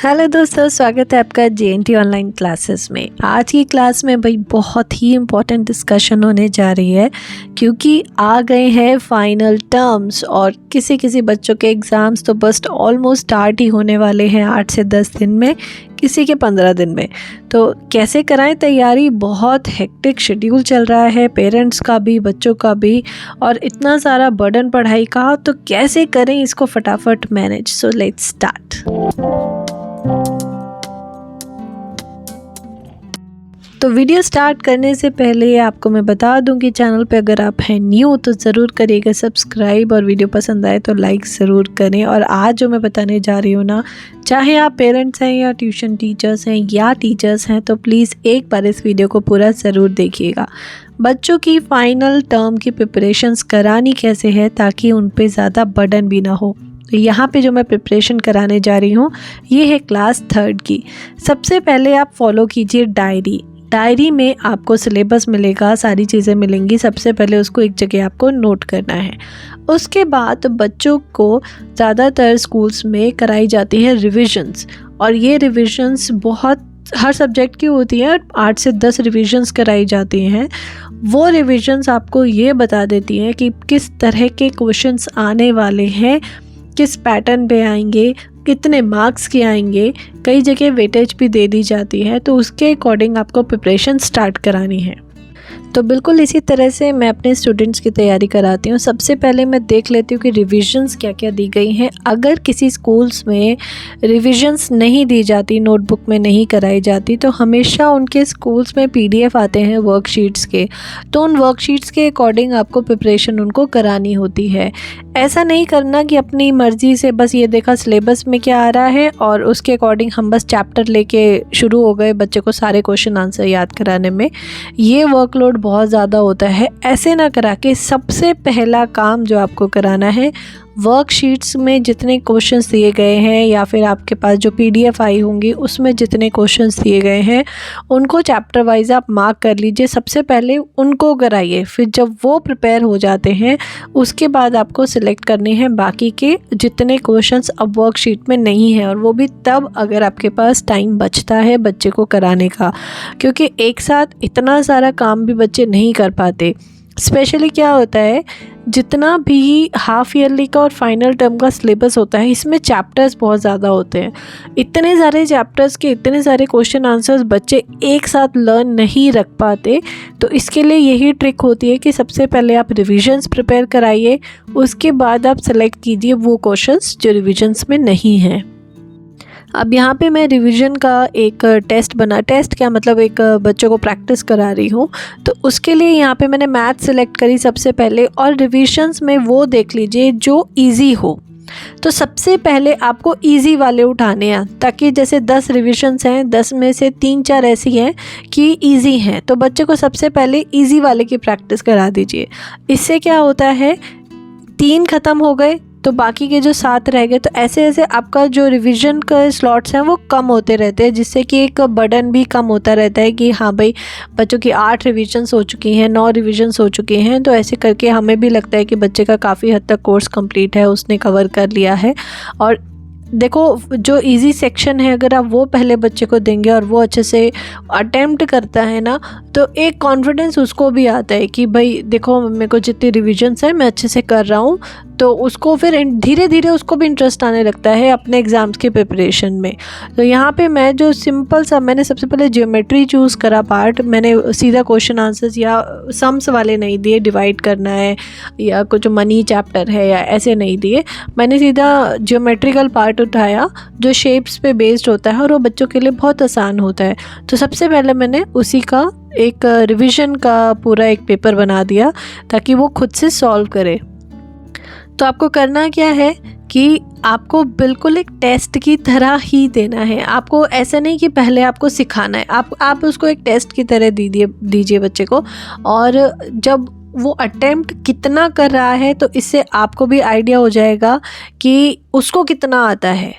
Hello दोस्तों, स्वागत है आपका JNT ऑनलाइन क्लासेस में। आज की क्लास में भाई बहुत ही इम्पोर्टेंट डिस्कशन होने जा रही है क्योंकि आ गए हैं फाइनल टर्म्स और किसी किसी बच्चों के एग्ज़ाम्स तो बस ऑलमोस्ट स्टार्ट ही होने वाले हैं 8 से 10 दिन में, किसी के 15 दिन में। तो कैसे कराएं तैयारी, बहुत हेक्टिक शेड्यूल चल रहा है पेरेंट्स का भी बच्चों का भी, और इतना सारा बर्डन पढ़ाई का, तो कैसे करें इसको फटाफट मैनेज। So let's start. तो वीडियो स्टार्ट करने से पहले आपको मैं बता दूं कि चैनल पे अगर आप हैं न्यू तो ज़रूर करिएगा सब्सक्राइब, और वीडियो पसंद आए तो लाइक ज़रूर करें। और आज जो मैं बताने जा रही हूँ ना, चाहे आप पेरेंट्स हैं या ट्यूशन टीचर्स हैं या टीचर्स हैं, तो प्लीज़ एक बार इस वीडियो को पूरा ज़रूर देखिएगा। बच्चों की फ़ाइनल टर्म की प्रिपरेशंस करानी कैसे है ताकि उन पे ज़्यादा बर्डन भी ना हो। तो यहाँ पे जो मैं प्रिपरेशन कराने जा रही हूँ ये है क्लास 3rd की। सबसे पहले आप फॉलो कीजिए डायरी में आपको सिलेबस मिलेगा, सारी चीज़ें मिलेंगी। सबसे पहले उसको एक जगह आपको नोट करना है। उसके बाद बच्चों को ज़्यादातर स्कूल्स में कराई जाती है रिविजन्स, और ये रिविजन्स बहुत हर सब्जेक्ट की होती है। 8 से 10 रिविजन्स कराई जाती हैं। वो रिविजन्स आपको ये बता देती हैं कि किस तरह के क्वेश्चंस आने वाले हैं, किस पैटर्न पे आएंगे, कितने मार्क्स के आएंगे। कई जगह वेटेज भी दे दी जाती है, तो उसके अकॉर्डिंग आपको प्रिपरेशन स्टार्ट करानी है। तो बिल्कुल इसी तरह से मैं अपने स्टूडेंट्स की तैयारी कराती हूँ। सबसे पहले मैं देख लेती हूँ कि रिविजन्स क्या क्या दी गई हैं। अगर किसी स्कूल्स में रिविजन्स नहीं दी जाती, नोटबुक में नहीं कराई जाती, तो हमेशा उनके स्कूल्स में PDF आते हैं वर्कशीट्स के, तो उन वर्कशीट्स के अकॉर्डिंग आपको प्रिपरेशन उनको करानी होती है। ऐसा नहीं करना कि अपनी मर्ज़ी से बस ये देखा सिलेबस में क्या आ रहा है और उसके अकॉर्डिंग हम बस चैप्टर लेके शुरू हो गए बच्चे को सारे क्वेश्चन आंसर याद कराने में। ये वर्कलोड बहुत ज़्यादा होता है। ऐसे ना करा के सबसे पहला काम जो आपको कराना है, वर्कशीट्स में जितने क्वेश्चंस दिए गए हैं या फिर आपके पास जो PDF आई होंगी उसमें जितने क्वेश्चंस दिए गए हैं उनको चैप्टर वाइज आप मार्क कर लीजिए। सबसे पहले उनको कराइए, फिर जब वो प्रिपेयर हो जाते हैं उसके बाद आपको सिलेक्ट करने हैं बाकी के जितने क्वेश्चंस अब वर्कशीट में नहीं है, और वो भी तब अगर आपके पास टाइम बचता है बच्चे को कराने का, क्योंकि एक साथ इतना सारा काम भी बच्चे नहीं कर पाते। स्पेशली क्या होता है, जितना भी हाफ ईयरली का और फाइनल टर्म का सिलेबस होता है इसमें चैप्टर्स बहुत ज़्यादा होते हैं। इतने सारे चैप्टर्स के इतने सारे क्वेश्चन आंसर्स बच्चे एक साथ लर्न नहीं रख पाते। तो इसके लिए यही ट्रिक होती है कि सबसे पहले आप रिविजन्स प्रिपेयर कराइए, उसके बाद आप सेलेक्ट कीजिए वो क्वेश्चंस जो रिविजन्स में नहीं हैं। अब यहाँ पे मैं रिवीजन का एक टेस्ट क्या मतलब एक बच्चों को प्रैक्टिस करा रही हूँ। तो उसके लिए यहाँ पे मैंने मैथ सेलेक्ट करी सबसे पहले, और रिविजन्स में वो देख लीजिए जो इजी हो। तो सबसे पहले आपको इजी वाले उठाने हैं, ताकि जैसे 10 रिविजन्स हैं, 10 में से 3-4 ऐसी हैं कि इजी हैं, तो बच्चे को सबसे पहले इजी वाले की प्रैक्टिस करा दीजिए। इससे क्या होता है, 3 ख़त्म हो गए तो बाकी के जो 7 रह गए, तो ऐसे ऐसे आपका जो रिवीजन का स्लॉट्स हैं वो कम होते रहते हैं, जिससे कि एक बर्डन भी कम होता रहता है कि हाँ भाई बच्चों की 8 रिविजन्स हो चुकी हैं, 9 रिविजन्स हो चुके हैं। तो ऐसे करके हमें भी लगता है कि बच्चे का काफ़ी हद तक कोर्स कंप्लीट है, उसने कवर कर लिया है। और देखो जो इजी सेक्शन है अगर आप वो पहले बच्चे को देंगे और वो अच्छे से अटेम्प्ट करता है ना, तो एक कॉन्फिडेंस उसको भी आता है कि भाई देखो मेरे को जितनी रिविजन्स हैं मैं अच्छे से कर रहा हूँ। तो उसको फिर धीरे धीरे उसको भी इंटरेस्ट आने लगता है अपने एग्ज़ाम्स के प्रिपरेशन में। तो यहाँ पे मैं जो सिंपल सा मैंने सबसे पहले ज्योमेट्री चूज़ करा पार्ट। मैंने सीधा क्वेश्चन आंसर्स या सम्स वाले नहीं दिए, डिवाइड करना है या कुछ मनी चैप्टर है या ऐसे नहीं दिए। मैंने सीधा ज्योमेट्रिकल पार्ट उठाया जो शेप्स पे बेस्ड होता है और वो बच्चों के लिए बहुत आसान होता है। तो सबसे पहले मैंने उसी का एक रिवीजन का पूरा एक पेपर बना दिया ताकि वो खुद से सॉल्व करे। तो आपको करना क्या है कि आपको बिल्कुल एक टेस्ट की तरह ही देना है। आपको ऐसा नहीं कि पहले आपको सिखाना है, आप उसको एक टेस्ट की तरह दीजिए बच्चे को। और जब वो अटेम्प्ट कितना कर रहा है तो इससे आपको भी आइडिया हो जाएगा कि उसको कितना आता है।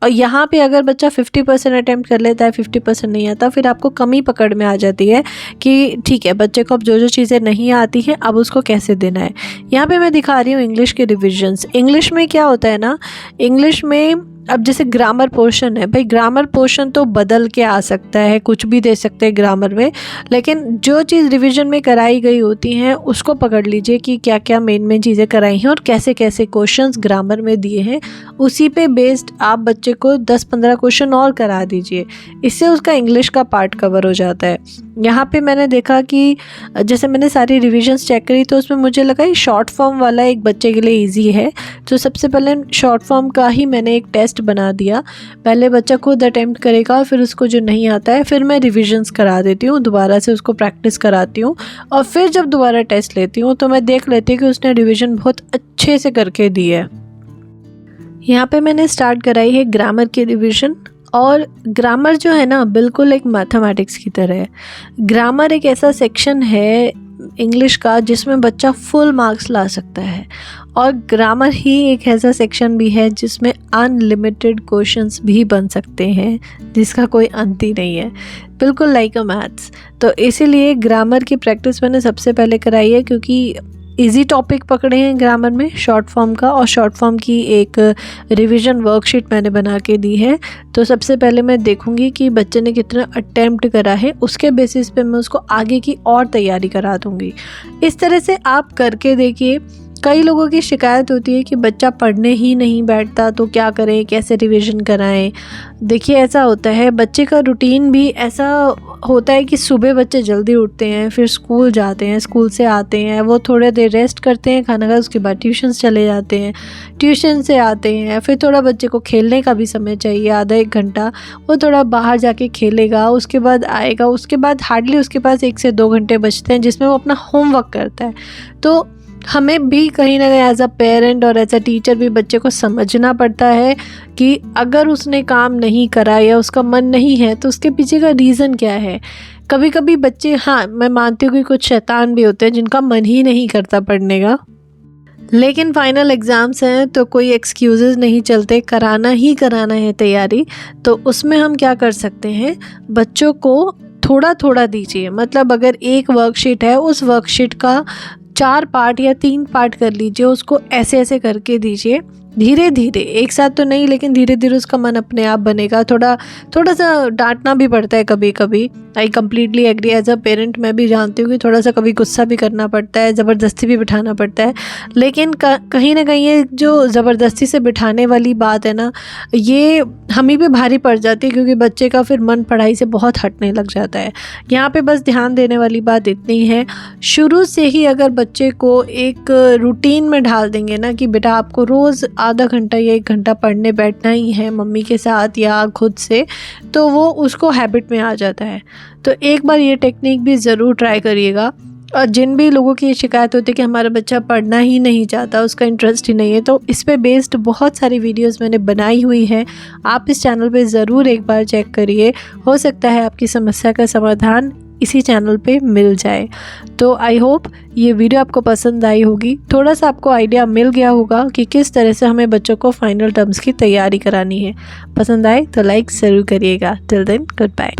और यहाँ पे अगर बच्चा 50% अटेम्प्ट कर लेता है, 50% नहीं आता, फिर आपको कमी पकड़ में आ जाती है कि ठीक है बच्चे को अब जो जो चीज़ें नहीं आती हैं अब उसको कैसे देना है। यहाँ पे मैं दिखा रही हूँ इंग्लिश के रिविजन्स। इंग्लिश में क्या होता है ना, इंग्लिश में अब जैसे ग्रामर पोर्शन है भाई, ग्रामर पोर्शन तो बदल के आ सकता है, कुछ भी दे सकते हैं ग्रामर में, लेकिन जो चीज़ रिवीजन में कराई गई होती हैं उसको पकड़ लीजिए कि क्या क्या मेन चीज़ें कराई हैं और कैसे कैसे क्वेश्चंस ग्रामर में दिए हैं। उसी पे बेस्ड आप बच्चे को 10-15 क्वेश्चन और करा दीजिए, इससे उसका इंग्लिश का पार्ट कवर हो जाता है। यहाँ पे मैंने देखा कि जैसे मैंने सारी रिविजन्स चेक करी तो उसमें मुझे लगा ये शॉर्ट फॉर्म वाला एक बच्चे के लिए इजी है, तो सबसे पहले शॉर्ट फॉर्म का ही मैंने एक टेस्ट बना दिया। पहले बच्चा खुद अटेम्प्ट करेगा, फिर उसको जो नहीं आता है फिर मैं रिविजन्स करा देती हूँ, दोबारा से उसको प्रैक्टिस कराती हूँ, और फिर जब दोबारा टेस्ट लेती हूँ तो मैं देख लेती हूँ कि उसने रिविज़न बहुत अच्छे से करके दी है। यहाँ पे मैंने स्टार्ट कराई है ग्रामर की रिविज़न, और ग्रामर जो है ना बिल्कुल एक मैथमेटिक्स की तरह है। ग्रामर एक ऐसा सेक्शन है इंग्लिश का जिसमें बच्चा फुल मार्क्स ला सकता है, और ग्रामर ही एक ऐसा सेक्शन भी है जिसमें अनलिमिटेड क्वेश्चंस भी बन सकते हैं, जिसका कोई अंत ही नहीं है, बिल्कुल लाइक अ मैथ्स। तो इसीलिए ग्रामर की प्रैक्टिस मैंने सबसे पहले कराई है, क्योंकि इजी टॉपिक पकड़े हैं ग्रामर में शॉर्ट फॉर्म का, और शॉर्ट फॉर्म की एक रिवीजन वर्कशीट मैंने बना के दी है। तो सबसे पहले मैं देखूंगी कि बच्चे ने कितना अटेम्प्ट करा है, उसके बेसिस पे मैं उसको आगे की और तैयारी करा दूंगी। इस तरह से आप करके देखिए। कई लोगों की शिकायत होती है कि बच्चा पढ़ने ही नहीं बैठता, तो क्या करें, कैसे रिवीजन कराएं। देखिए ऐसा होता है, बच्चे का रूटीन भी ऐसा होता है कि सुबह बच्चे जल्दी उठते हैं, फिर स्कूल जाते हैं, स्कूल से आते हैं, वो थोड़े देर रेस्ट करते हैं खाना खा, उसके बाद ट्यूशन चले जाते हैं, ट्यूशन से आते हैं, फिर थोड़ा बच्चे को खेलने का भी समय चाहिए, आधा 1 घंटा वो थोड़ा बाहर जाके खेलेगा, उसके बाद आएगा, उसके बाद हार्डली उसके पास 1 से 2 घंटे बचते हैं जिसमें वो अपना होमवर्क करता है। तो हमें भी कहीं ना कहीं एज अ पेरेंट और एज अ टीचर भी बच्चे को समझना पड़ता है कि अगर उसने काम नहीं करा या उसका मन नहीं है तो उसके पीछे का रीज़न क्या है। कभी कभी बच्चे, हाँ मैं मानती हूँ कि कुछ शैतान भी होते हैं जिनका मन ही नहीं करता पढ़ने का, लेकिन फाइनल एग्ज़ाम्स हैं तो कोई एक्सक्यूज़ेस नहीं चलते, कराना ही कराना है तैयारी। तो उसमें हम क्या कर सकते हैं, बच्चों को थोड़ा थोड़ा दीजिए। मतलब अगर एक वर्कशीट है, उस वर्कशीट का 4 पार्ट या 3 पार्ट कर लीजिए, उसको ऐसे ऐसे करके दीजिए, धीरे धीरे, एक साथ तो नहीं, लेकिन धीरे धीरे उसका मन अपने आप बनेगा। थोड़ा सा डांटना भी पड़ता है कभी कभी, I completely agree. As a parent मैं भी जानती हूँ कि थोड़ा सा कभी गुस्सा भी करना पड़ता है, ज़बरदस्ती भी बिठाना पड़ता है, लेकिन कहीं ना कहीं ये जो ज़बरदस्ती से बिठाने वाली बात है ना, ये हम ही पे भारी पड़ जाती है, क्योंकि बच्चे का फिर मन पढ़ाई से बहुत हटने लग जाता है। यहाँ पे बस ध्यान देने वाली बात इतनी है, शुरू से ही अगर बच्चे को एक रूटीन में ढाल देंगे ना कि बेटा आपको रोज़ आधा घंटा या 1 घंटा पढ़ने बैठना ही है मम्मी के साथ या खुद से, तो वो उसको हैबिट में आ जाता है। तो एक बार ये टेक्निक भी ज़रूर ट्राई करिएगा। और जिन भी लोगों की शिकायत होती है कि हमारा बच्चा पढ़ना ही नहीं चाहता, उसका इंटरेस्ट ही नहीं है, तो इस पे बेस्ड बहुत सारी वीडियोस मैंने बनाई हुई हैं, आप इस चैनल पे ज़रूर एक बार चेक करिए। हो सकता है आपकी समस्या का समाधान इसी चैनल पे मिल जाए। तो आई होप ये वीडियो आपको पसंद आई होगी, थोड़ा सा आपको आइडिया मिल गया होगा कि किस तरह से हमें बच्चों को फाइनल टर्म्स की तैयारी करानी है। पसंद आए तो लाइक ज़रूर करिएगा। Till then good bye.